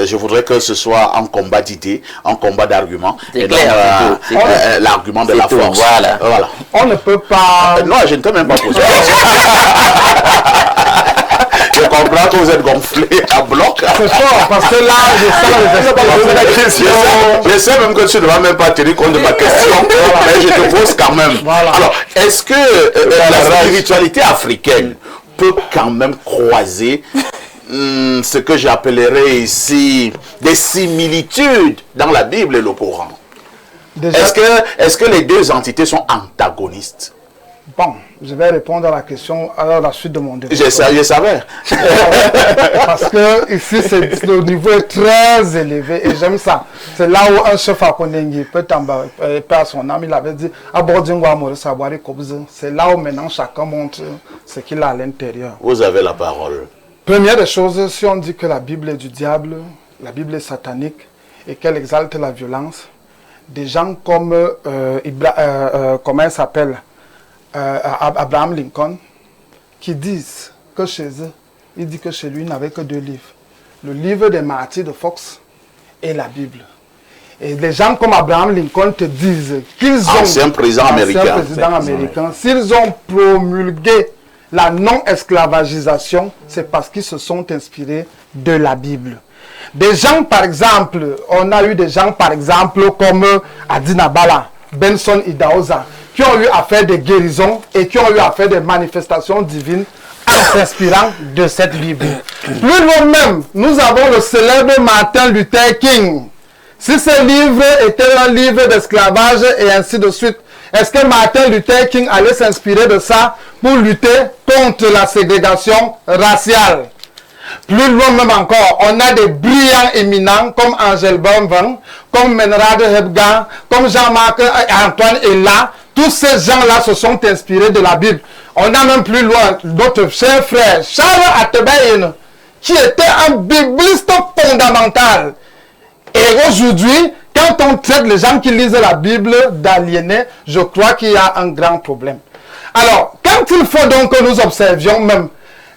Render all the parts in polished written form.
je voudrais que ce soit un combat d'idées, un combat d'arguments. Et donc, l'argument de la force. Voilà. On ne peut pas... non, je ne t'ai même pas posé la question. Je comprends que vous êtes gonflé à bloc. C'est fort, parce que là, je sais même que tu ne vas même pas tenir compte de ma question, mais je te pose quand même. Voilà. Alors, est-ce que la spiritualité africaine peut quand même croiser ce que j'appellerais ici des similitudes dans la Bible et le Coran? Est-ce que les deux entités sont antagonistes? Bon, je vais répondre à la question à la suite de mon débat. Je savais. Parce que ici, le niveau est très élevé et j'aime ça. C'est là où un chef à Kondengi peut à son âme, il avait dit c'est là où maintenant chacun montre ce qu'il a à l'intérieur. Vous avez la parole. Première des choses, si on dit que la Bible est du diable, la Bible est satanique et qu'elle exalte la violence, des gens comme comment il s'appelle, Abraham Lincoln, qui disent que chez eux, il dit que chez lui, il n'avait que 2 livres. Le livre des martyrs de Fox et la Bible. Et les gens comme Abraham Lincoln te disent qu'ils ont... Ancien président américain. S'ils ont promulgué la non-esclavagisation, c'est parce qu'ils se sont inspirés de la Bible. Des gens, par exemple, on a eu des gens, par exemple, comme Adina Bala, Benson Idahosa, qui ont eu à faire des guérisons et qui ont eu à faire des manifestations divines en s'inspirant de cette Bible. Plus loin même, nous avons le célèbre Martin Luther King. Si ce livre était un livre d'esclavage et ainsi de suite, est-ce que Martin Luther King allait s'inspirer de ça pour lutter contre la ségrégation raciale? Plus loin même encore, on a des brillants éminents comme Angel Bonvin, comme Menrad Hebga, comme Jean-Marc Antoine Ella. Tous ces gens-là se sont inspirés de la Bible. On a même plus loin notre cher frère Charles Attebaïn, qui était un bibliste fondamental. Et aujourd'hui, quand on traite les gens qui lisent la Bible d'aliénés, je crois qu'il y a un grand problème. Alors, quand il faut donc que nous observions même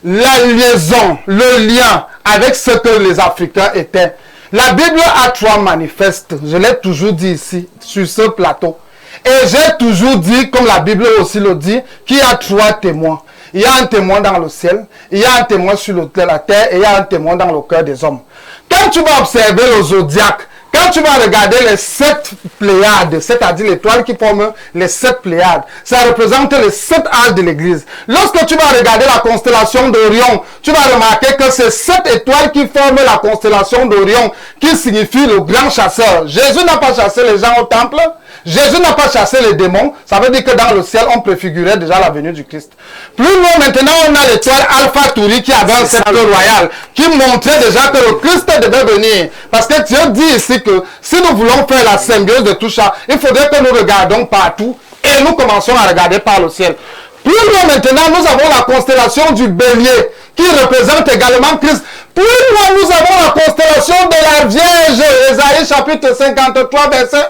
la liaison, le lien avec ce que les Africains étaient, la Bible a 3 manifestes. Je l'ai toujours dit ici, sur ce plateau. Et j'ai toujours dit, comme la Bible aussi le dit, qu'il y a 3 témoins. Il y a un témoin dans le ciel, il y a un témoin sur la terre et il y a un témoin dans le cœur des hommes. Quand tu vas observer le zodiaque, quand tu vas regarder les 7 pléiades, c'est-à-dire l'étoile qui forme les 7 pléiades, ça représente les 7 âges de l'église. Lorsque tu vas regarder la constellation d'Orion, tu vas remarquer que c'est 7 étoiles qui forment la constellation d'Orion, qui signifie le grand chasseur. Jésus n'a pas chassé les gens au temple. Jésus n'a pas chassé les démons. Ça veut dire que dans le ciel, on préfigurait déjà la venue du Christ. Plus loin maintenant, on a l'étoile Alpha Tauri qui avait un sceptre royal, qui montrait déjà que le Christ devait venir. Parce que Dieu dit ici que si nous voulons faire la symbiose de tout ça, il faudrait que nous regardons partout et nous commençons à regarder par le ciel. Plus loin maintenant, nous avons la constellation du Bélier qui représente également Christ. Plus loin, nous avons la constellation de la Vierge. Ésaïe chapitre 53, verset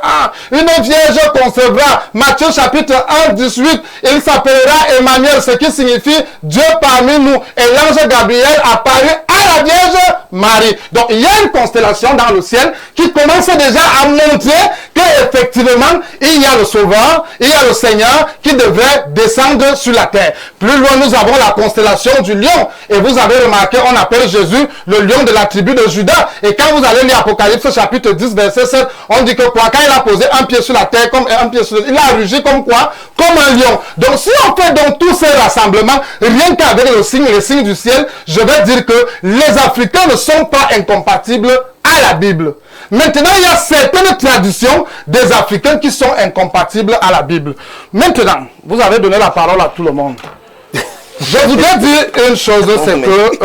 1. Une Vierge concevra. Matthieu chapitre 1, 18. Il s'appellera Emmanuel, ce qui signifie Dieu parmi nous. Et l'ange Gabriel apparut à la Vierge Marie. Donc, il y a une constellation dans le ciel qui commence déjà à montrer qu'effectivement, il y a le Sauveur, il y a le Seigneur qui devrait descendre sur la terre. Plus loin, nous avons la constellation du lion. Et vous avez remarqué, on appelle Jésus le lion de la tribu de Juda. Et quand vous allez lire Apocalypse chapitre 10, verset 7, on dit que quoi? Quand il a posé un pied sur la terre, comme un pied sur il a rugi comme quoi? Comme un lion. Donc si on fait donc tous ces rassemblements, rien qu'avec les signes du ciel, je vais dire que les Africains ne sont pas incompatibles à la Bible. Maintenant, il y a certaines traditions des Africains qui sont incompatibles à la Bible. Maintenant, vous avez donné la parole à tout le monde. Je voudrais dire une chose, c'est que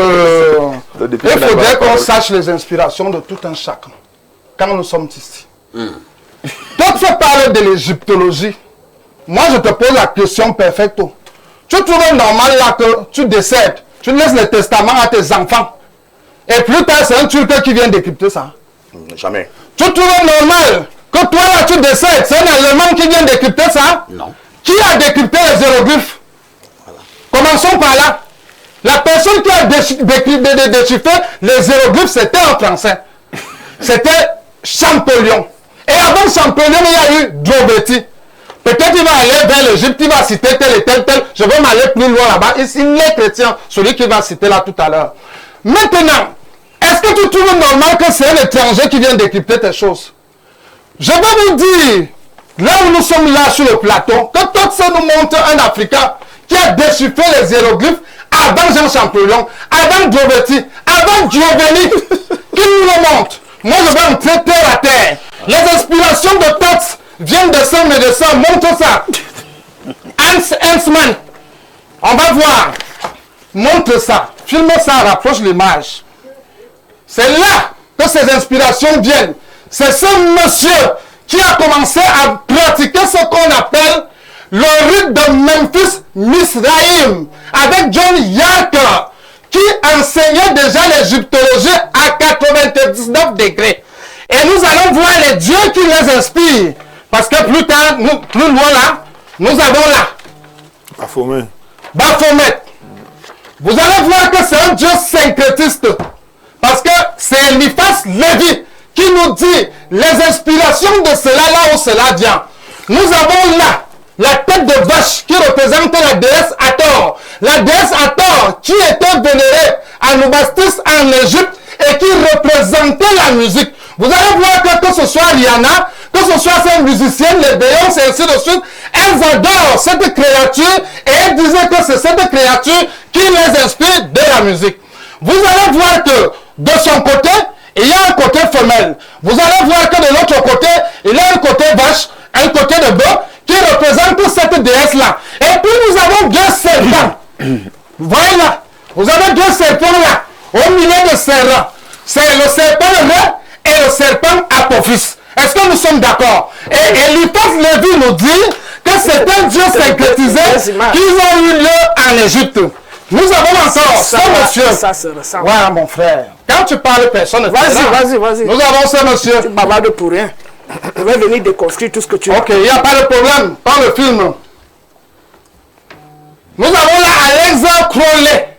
il faudrait qu'on sache les inspirations de tout un chacun quand nous sommes ici. Toi, tu parles de l'égyptologie. Moi, je te pose la question perfecte. Tu trouves normal là que tu décèdes, tu laisses le testament à tes enfants. Et plus tard, c'est un Turc qui vient décrypter ça. Jamais. Tu trouves normal que toi là, tu décèdes, c'est un Allemand qui vient décrypter ça? Non. Qui a décrypté les hiéroglyphes? Commençons par là. La personne qui a déchiffré les hiéroglyphes, c'était un Français. c'était Champollion. Et avant Champollion, il y a eu Droubetti. Peut-être il va aller vers l'Égypte, il va citer tel et tel, tel. Je vais m'aller plus loin là-bas. Il est chrétien, celui qui va citer là tout à l'heure. Maintenant, est-ce que tu trouves normal que c'est un étranger qui vient décrypter tes choses? Je vais vous dire, là où nous sommes là sur le plateau, que tout ça nous montre un Africain qui a déchiffré les hiéroglyphes avant Jean Champollion, avant Droubetti, avant Giovanni, qui nous le montre. Moi, je vais entrer terre à terre. Les inspirations de Tots viennent de ça, mais de ça, montre ça. Hansman, on va voir. Montre ça. Filme ça, rapproche l'image. C'est là que ces inspirations viennent. C'est ce monsieur qui a commencé à pratiquer ce qu'on appelle le rite de Memphis Misraïm avec John Yarker, qui enseignait déjà l'égyptologie à 99 degrés. Et nous allons voir les dieux qui les inspirent. Parce que plus tard, plus loin là, nous avons là Baphomet. Vous allez voir que c'est un dieu syncrétiste. Parce que c'est Eliphas Lévi qui nous dit les inspirations de cela là où cela vient. Nous avons là la tête de vache qui représente la déesse Hathor. La déesse Hathor qui était vénérée à Nubastis en Égypte et qui représentait la musique. Vous allez voir que ce soit Rihanna, que ce soit ces musiciennes, les Beyoncé et ainsi de suite, elles adorent cette créature et elles disaient que c'est cette créature qui les inspire de la musique. Vous allez voir que de son côté, il y a un côté femelle. Vous allez voir que de l'autre côté, il y a un côté vache, un côté de bœuf qui représente cette déesse-là. Et puis nous avons deux serpents. Voilà. Vous avez deux serpents là, au milieu de serpents. C'est le serpent roi et le serpent Apophis. Est-ce que nous sommes d'accord? Et Eliphas Lévi nous dit que c'est un dieu syncrétisé qui ont eu lieu en Égypte. Nous avons encore ce monsieur. Ça se ressent. Voilà mon frère. Quand tu parles, personne ne Vas-y. Nous avons ce monsieur. Tu bavardes pour rien. Je vais venir déconstruire tout ce que tu as. Ok, il n'y a pas de problème. Dans le film. Nous avons là Alexander Crowley,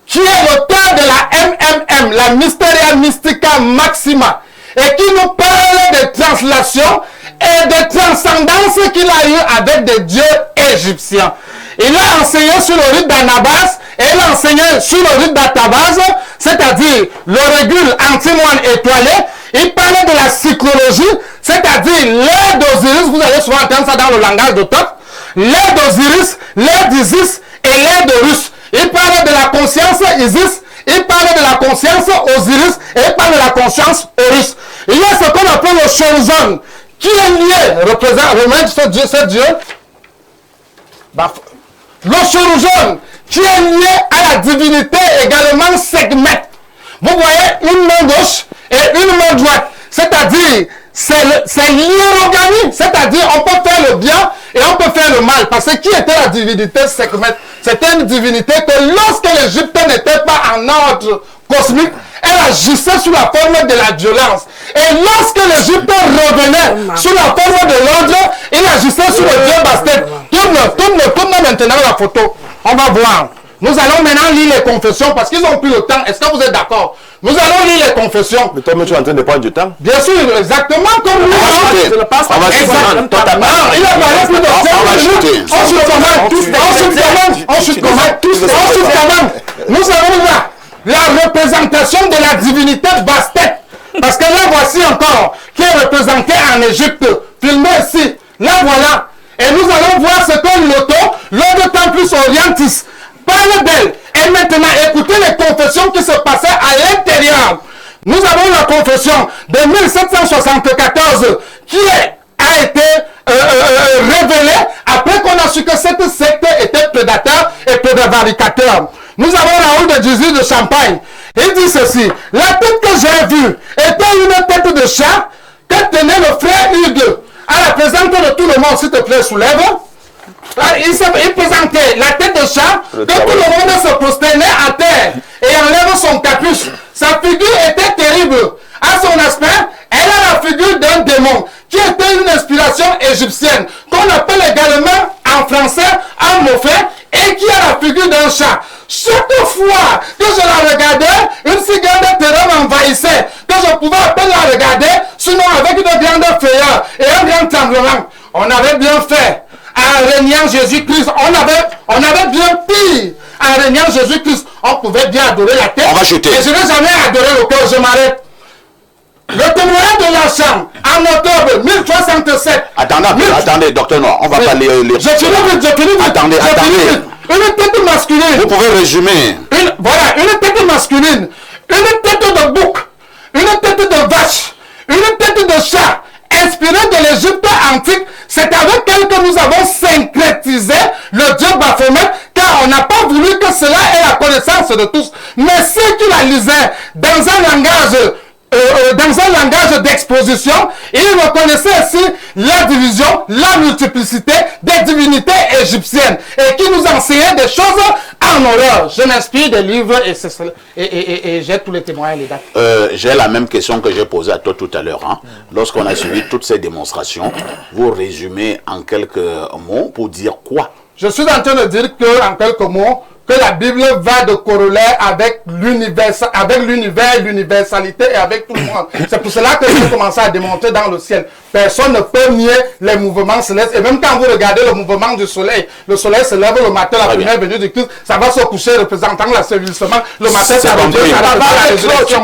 qui est l'auteur de la MMM, la Mysteria Mystica Maxima, et qui nous parle de translation et de transcendance qu'il a eu avec des dieux égyptiens. Il a enseigné sur le rite d'Anabas et il a enseigné sur le rite d'Atabas, c'est-à-dire le régule antimoine étoilé. Il parlait de la psychologie, c'est-à-dire l'air d'Osiris, vous allez souvent entendre ça dans le langage de Thoth, l'air d'Osiris, l'air d'Isis et l'air d'Horus. Il parlait de la conscience Isis, il parlait de la conscience Osiris et il parle de la conscience Horus. Il y a ce qu'on appelle le Chorzon, qui est lié, représente ce dieu. Le Chorzon, qui est lié à la divinité également Sekhmet. Vous voyez une main gauche et une main droite. C'est-à-dire, c'est l'hierogamie. C'est-à-dire, on peut faire le bien et on peut faire le mal. Parce que qui était la divinité Sekhmet? C'était une divinité que lorsque l'Égypte n'était pas en ordre cosmique, elle agissait sous la forme de la violence. Et lorsque l'Égypte revenait sous la forme de l'ordre, il agissait sous le dieu Bastet. Tourne maintenant la photo. On va voir. Nous allons maintenant lire les confessions parce qu'ils ont pris le temps. Est-ce que vous êtes d'accord? Nous allons lire les confessions. Mais toi, tu es en train de prendre du temps. Bien sûr, exactement comme nous. On va Il a parlé plus de 5 minutes. Ensuite, nous avons là la représentation de la divinité Bastet. Parce que là, voici encore qui est représenté en Égypte. Filmé ici. Là, voilà. Et nous allons voir ce que l'Ordre Templus Orientis parle d'elle. Et maintenant, écoutez les confessions qui se passaient à l'intérieur. Nous avons la confession de 1774 qui a été révélée après qu'on a su que cette secte était prédateur et prévaricateur. Nous avons Raoul de Jésus de Champagne. Il dit ceci: la tête que j'ai vue était une tête de chat que tenait le frère Hugues. À la présence de tout le monde, s'il te plaît, soulève. Il présentait la tête de chat, que tout le monde se prosternait à terre et enlève son capuche. Sa figure était terrible. À son aspect, elle a la figure d'un démon qui était une inspiration égyptienne, qu'on appelle également en français un mofet, et qui a la figure d'un chat. Chaque fois que je la regardais, une si grande terreur m'envahissait que je pouvais à peine regardé, sinon avec une grande frayeur et un grand tremblement, on avait bien fait. En régnant Jésus-Christ, on avait bien pire. En régnant Jésus-Christ, on pouvait bien adorer la tête. On va chuter. Et je n'ai jamais adoré le cœur, je m'arrête. Le témoignage de l'ensemble, en octobre 1067. Attendez, docteur Noir, on va pas lire. Je finis. Attendez. Une tête masculine. Vous pouvez résumer. Une tête masculine. Une tête de bouc. Une tête de vache. Une tête de chat. Inspirée de l'Égypte antique. C'est avec elle que nous avons syncrétisé le Dieu Baphomet, car on n'a pas voulu que cela ait la connaissance de tous. Mais ceux qui la lisaient dans un langage d'exposition, ils reconnaissaient ainsi la division, la multiplicité des divinités égyptiennes et qui nous enseignaient des choses en horreur. Je m'inspire des livres et j'ai tous les témoignages et les dates. J'ai la même question que j'ai posée à toi tout à l'heure. Hein. Lorsqu'on a suivi toutes ces démonstrations, vous résumez en quelques mots pour dire quoi? Je suis en train de dire que, en quelques mots, que la Bible va de corollaire avec l'univers, l'universalité et avec tout le monde. C'est pour cela que j'ai commencé à démontrer dans le ciel. Personne ne peut nier les mouvements célestes. Et même quand vous regardez le mouvement du soleil, le soleil se lève le matin, la première venue du Christ, ça va se coucher représentant l'asservissement. Le matin, ça revient, ça va la résurrection.